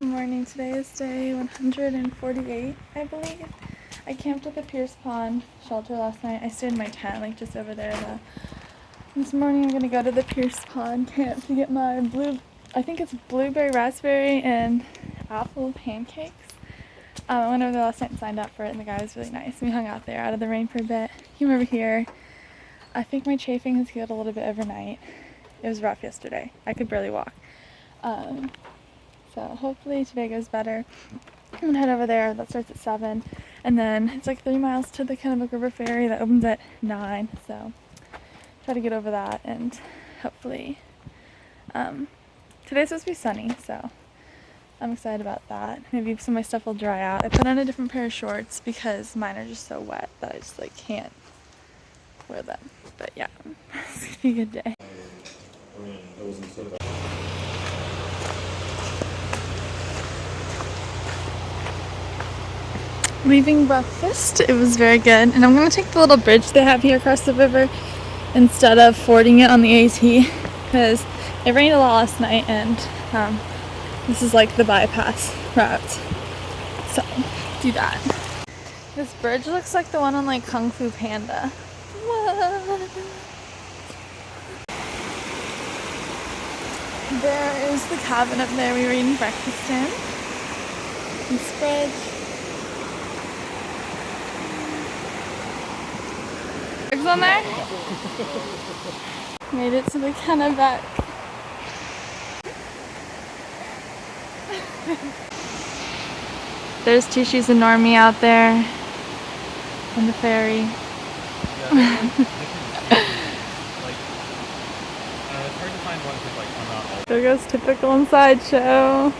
Good morning. Today is day 148, I believe. I camped at the Pierce Pond shelter last night. I stayed in my tent, like just over there though. This morning I'm gonna go to the Pierce Pond camp to get my I think it's blueberry, raspberry, and apple pancakes. I went over there last night and signed up for it, and the guy was really nice. We hung out there out of the rain for a bit. Came over here. I think my chafing has healed a little bit overnight. It was rough yesterday. I could barely walk. So hopefully today goes better. I'm gonna head over there. That starts at 7. And then it's like 3 miles to the Kennebec River ferry that opens at 9. So try to get over that, and hopefully today's supposed to be sunny, so I'm excited about that. Maybe some of my stuff will dry out. I put on a different pair of shorts because mine are just so wet that I just like can't wear them. But yeah, it's gonna be a good day. Leaving breakfast, it was very good, and I'm gonna take the little bridge they have here across the river instead of fording it on the AT because it rained a lot last night, and this is like the bypass route, so do that. This bridge looks like the one on like Kung Fu Panda. What? There is the cabin up there we were eating breakfast in. This bridge. On there. Made it to the Kennebec. There's Tishi's and Normie out there on the ferry. There goes typical inside show.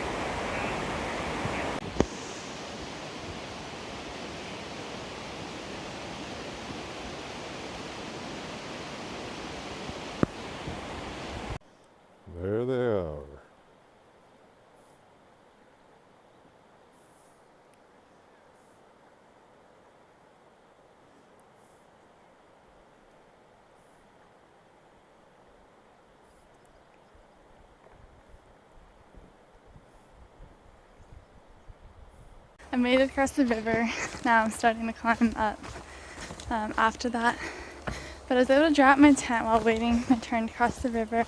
There they are. I made it across the river. Now I'm starting to climb up after that. But I was able to drop my tent while waiting my turn to cross the river.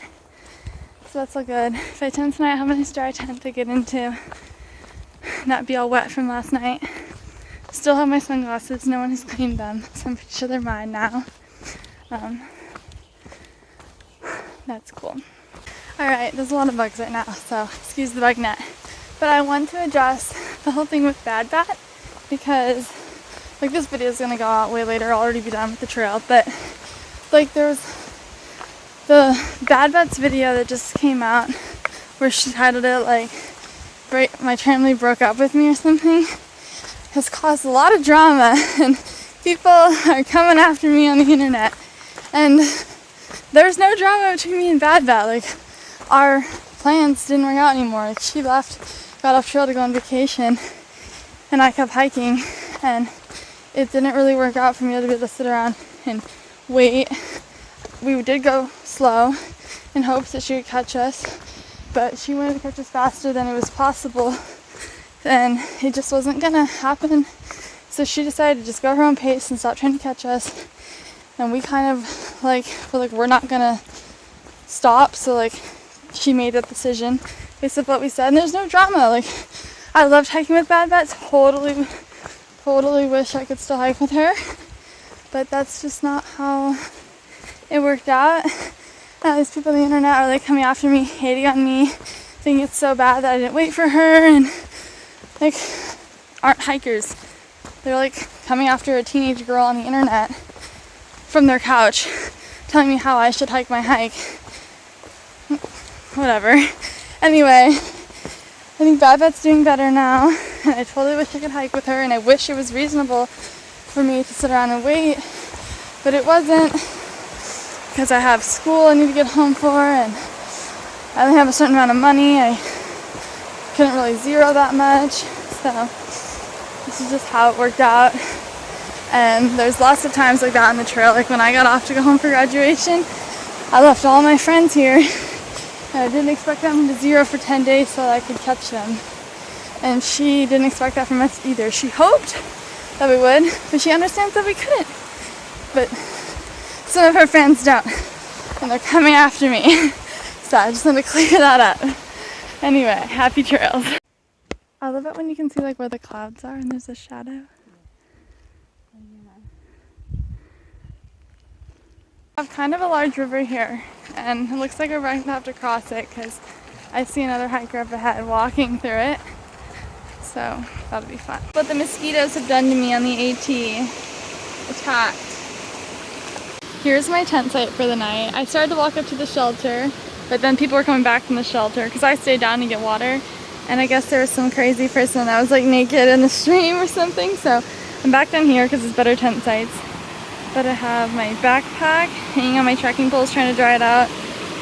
So that's all good. If I tent tonight, I have a nice dry tent to get into. Not be all wet from last night. Still have my sunglasses. No one has cleaned them, so I'm pretty sure they're mine now. That's cool. Alright, there's a lot of bugs right now, so excuse the bug net. But I want to address the whole thing with Bad Bat because, like, this video is going to go out way later. I'll already be done with the trail, but, like, there's the Bad Bat's video that just came out where she titled it, like, my family broke up with me or something, has caused a lot of drama, and people are coming after me on the internet. And there's no drama between me and Bad Bat. Like, our plans didn't work out anymore. Like, she left, got off trail to go on vacation, and I kept hiking, and it didn't really work out for me to be able to sit around and wait. We did go slow in hopes that she would catch us, but she wanted to catch us faster than it was possible, and it just wasn't gonna happen. So she decided to just go her own pace and stop trying to catch us, and we kind of we're not gonna stop, so like she made that decision based on what we said, and there's no drama. Like, I loved hiking with Bad Bat, totally wish I could still hike with her, but that's just not how it worked out. These people on the internet are like coming after me, hating on me, thinking it's so bad that I didn't wait for her, and like aren't hikers. They're like coming after a teenage girl on the internet from their couch, telling me how I should hike my hike. Whatever. Anyway, I think Bad Bat's doing better now, and I totally wish I could hike with her, and I wish it was reasonable for me to sit around and wait, but it wasn't, because I have school I need to get home for, and I only have a certain amount of money. I couldn't really zero that much, so this is just how it worked out. And there's lots of times like that on the trail. Like when I got off to go home for graduation, I left all my friends here, and I didn't expect them to zero for 10 days so that I could catch them. And she didn't expect that from us either. She hoped that we would, but she understands that we couldn't. But some of her friends don't, and they're coming after me. So I just want to clear that up. Anyway, happy trails. I love it when you can see like where the clouds are and there's a shadow. I have kind of a large river here, and it looks like we're going to have to cross it because I see another hiker up ahead walking through it. So that'll be fun. What the mosquitoes have done to me on the AT. Attacked. Here's my tent site for the night. I started to walk up to the shelter, but then people were coming back from the shelter because I stayed down to get water. And I guess there was some crazy person that was like naked in the stream or something. So I'm back down here because it's better tent sites. But I have my backpack hanging on my trekking poles trying to dry it out.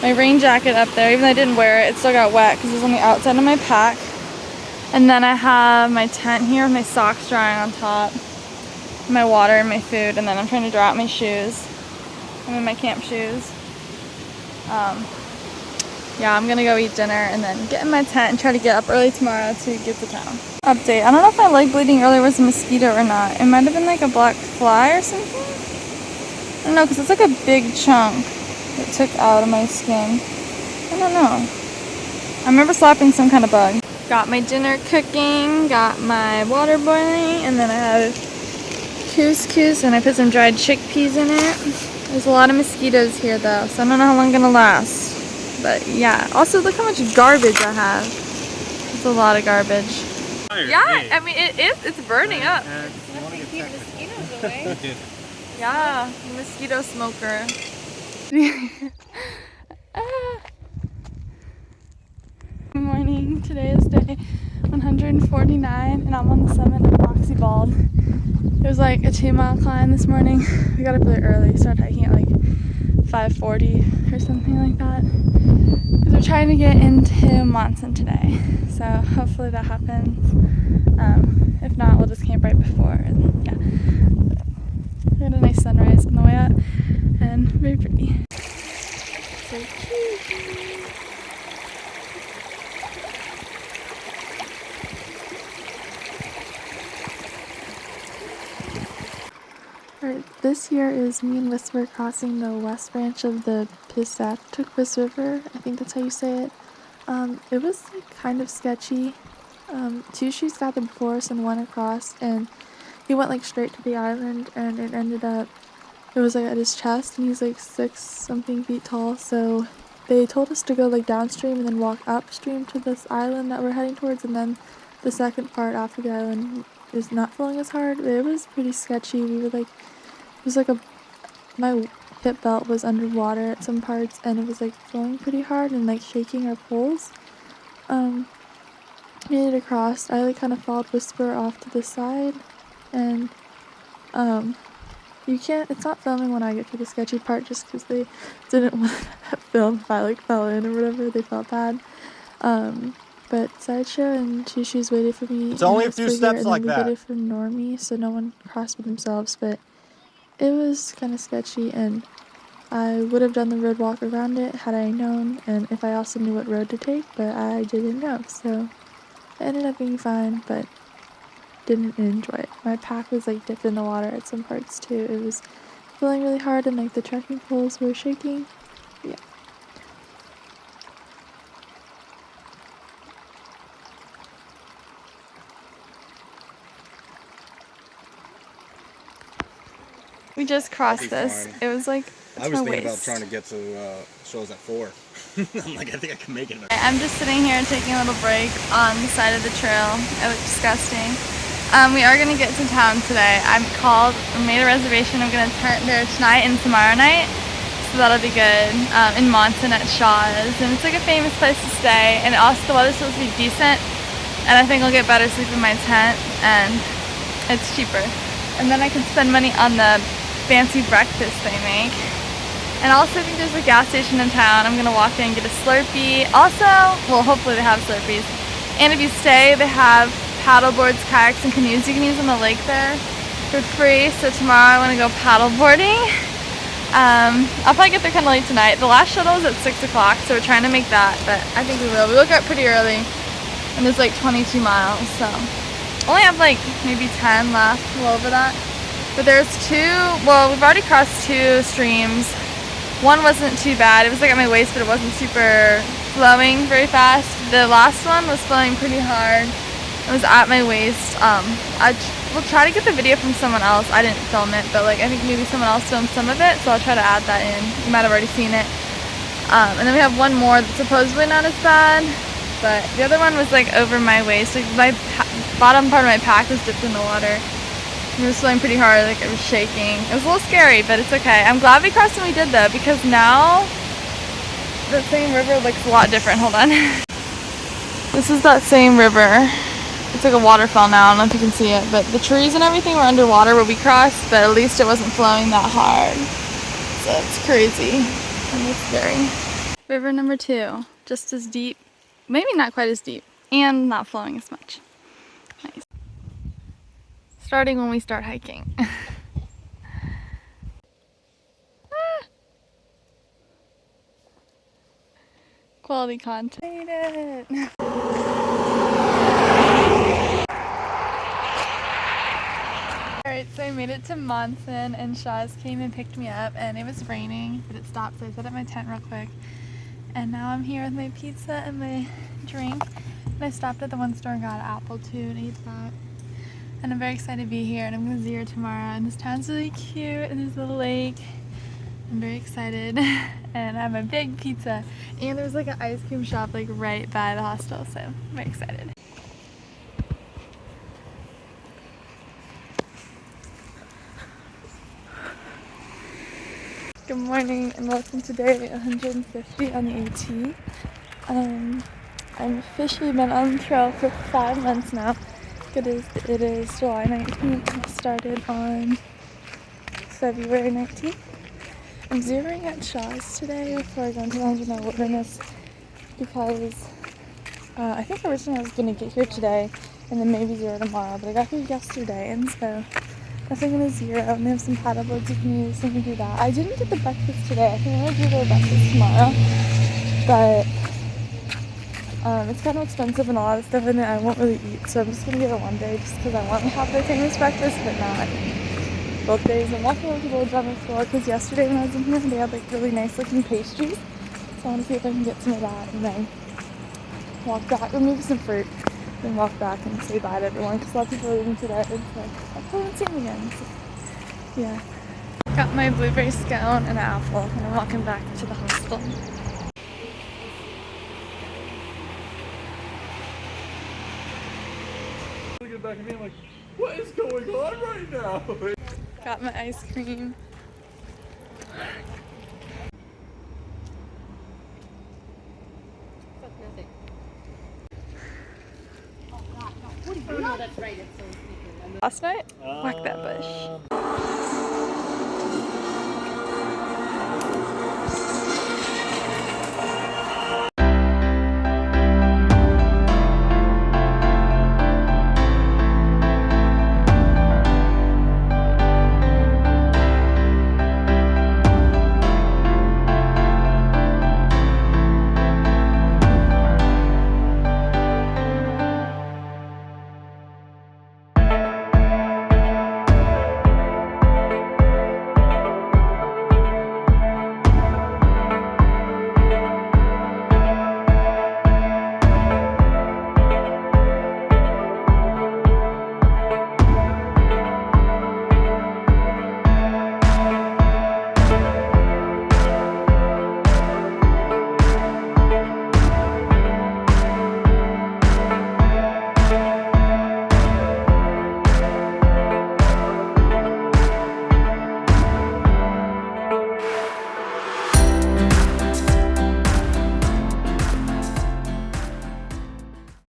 My rain jacket up there, even though I didn't wear it, it still got wet because it was on the outside of my pack. And then I have my tent here with my socks drying on top, my water and my food, and then I'm trying to dry out my shoes. I'm in my camp shoes. Yeah, I'm gonna go eat dinner and then get in my tent and try to get up early tomorrow to get to town. Update, I don't know if my leg bleeding earlier was a mosquito or not. It might have been like a black fly or something. I don't know, because it's like a big chunk that took out of my skin. I don't know. I remember slapping some kind of bug. Got my dinner cooking, got my water boiling, and then I have couscous and I put some dried chickpeas in it. There's a lot of mosquitoes here though, so I don't know how long I'm gonna last. But yeah, also look how much garbage I have. It's a lot of garbage. Yeah, I mean it's burning up. Keep mosquitoes away. Yeah, mosquito smoker. Good morning. Today is day 149 and I'm on the summit of Moxie Bald. It was like a 2-mile climb this morning. We got up really early, started hiking at like 5:40 or something like that. Because we're trying to get into Monson today. So hopefully that happens. If not, we'll just camp right before. And yeah. We had a nice sunrise on the way out and very pretty. So cute. Alright, this here is me and Whisper crossing the west branch of the Piscataquis River. I think that's how you say it. It was like kind of sketchy. 2 shoes got there before us and 1 across, and he went like straight to the island, and it ended up, it was like at his chest, and he's like 6-something feet tall, so they told us to go like downstream and then walk upstream to this island that we're heading towards, and then the second part after the island is not flowing as hard. It was pretty sketchy. We were like, it was like my hip belt was underwater at some parts, and it was like flowing pretty hard and like shaking our poles. We made it across. I like kind of followed Whisper off to the side, and you can't, it's not filming when I get to the sketchy part just because they didn't want that film if I like fell in or whatever. They felt bad. But Sideshow and Two Shoes waited for me. It's only a few steps like that. We waited for Normie so no one crossed with themselves, but it was kind of sketchy, and I would have done the road walk around it had I known, and if I also knew what road to take, but I didn't know, so it ended up being fine, but didn't enjoy it. My pack was like dipped in the water at some parts too. It was feeling really hard, and like the trekking poles were shaking. Yeah. We just crossed this. Fine. It was like, I was thinking about trying to get to shows at 4. I'm like, I think I can make it. I'm just sitting here taking a little break on the side of the trail. It looks disgusting. We are going to get to town today. I made a reservation. I'm going to turn there tonight and tomorrow night. So that'll be good. In Monson at Shaw's. And it's like a famous place to stay. And also the weather's supposed to be decent. And I think I'll get better sleep in my tent. And it's cheaper. And then I can spend money on the fancy breakfast they make. And also I think there's a gas station in town. I'm gonna walk in and get a Slurpee. Also, well, hopefully they have Slurpees. And if you stay, they have paddle boards, kayaks, and canoes you can use on the lake there for free. So tomorrow I want to go paddle boarding. I'll probably get there kind of late tonight. The last shuttle is at 6 o'clock, so we're trying to make that, but I think we will. We woke up pretty early and it's like 22 miles, so only have like maybe 10 left, a little over that. But there's well, we've already crossed 2 streams. One wasn't too bad. It was like at my waist, but it wasn't super flowing very fast. The last one was flowing pretty hard. It was at my waist. I will try to get the video from someone else. I didn't film it, but like I think maybe someone else filmed some of it, so I'll try to add that in. You might have already seen it. And then we have one more that's supposedly not as bad, but the other one was like over my waist. Like my bottom part of my pack was dipped in the water. It was flowing pretty hard, like it was shaking. It was a little scary, but it's okay. I'm glad we crossed when we did though, because now the same river looks a lot different. Hold on. This is that same river. It's like a waterfall now. I don't know if you can see it, but the trees and everything were underwater where we crossed, but at least it wasn't flowing that hard. So it's crazy and it's scary. River number 2, just as deep, maybe not quite as deep, and not flowing as much. Nice. Starting when we start hiking. Quality content. Made it. Alright, so I made it to Monson and Shaz came and picked me up and it was raining, but it stopped, so I set up my tent real quick. And now I'm here with my pizza and my drink. And I stopped at the one store and got an apple too and ate that. And I'm very excited to be here and I'm going to Zero tomorrow. And this town's really cute and there's a little lake. I'm very excited. And I have a big pizza. And there's like an ice cream shop like right by the hostel, so I'm very excited. Good morning and welcome to day 150 on the AT. I've officially been on the trail for 5 months now. It is July 19th. I started on February 19th. I'm zeroing at Shaw's today before I go into the 100-mile wilderness because I think originally I was going to get here today and then maybe zero tomorrow, but I got here yesterday and so definitely going to zero, and they have some paddle boards you can use, so I'm going to do that. I didn't get the breakfast today. I think I'm going to do the breakfast tomorrow, but it's kind of expensive and a lot of stuff in it I won't really eat, so I'm just going to get it one day just because I want to have their famous breakfast, but not both days. I'm walking over to the old drummer store because yesterday when I was in here, they had like really nice looking pastries, so I want to see if I can get some of that and then walk back, or maybe some fruit. Then walk back and say bye to everyone because a lot of people are leaving today and so I probably won't see them again. So, yeah. Got my blueberry scone and an apple and I'm walking back to the hostel. Looking back at me, I'm like, what is going on right now? Got my ice cream. Oh, no, that's right. It's so sneaky. Last night? Whack that bush.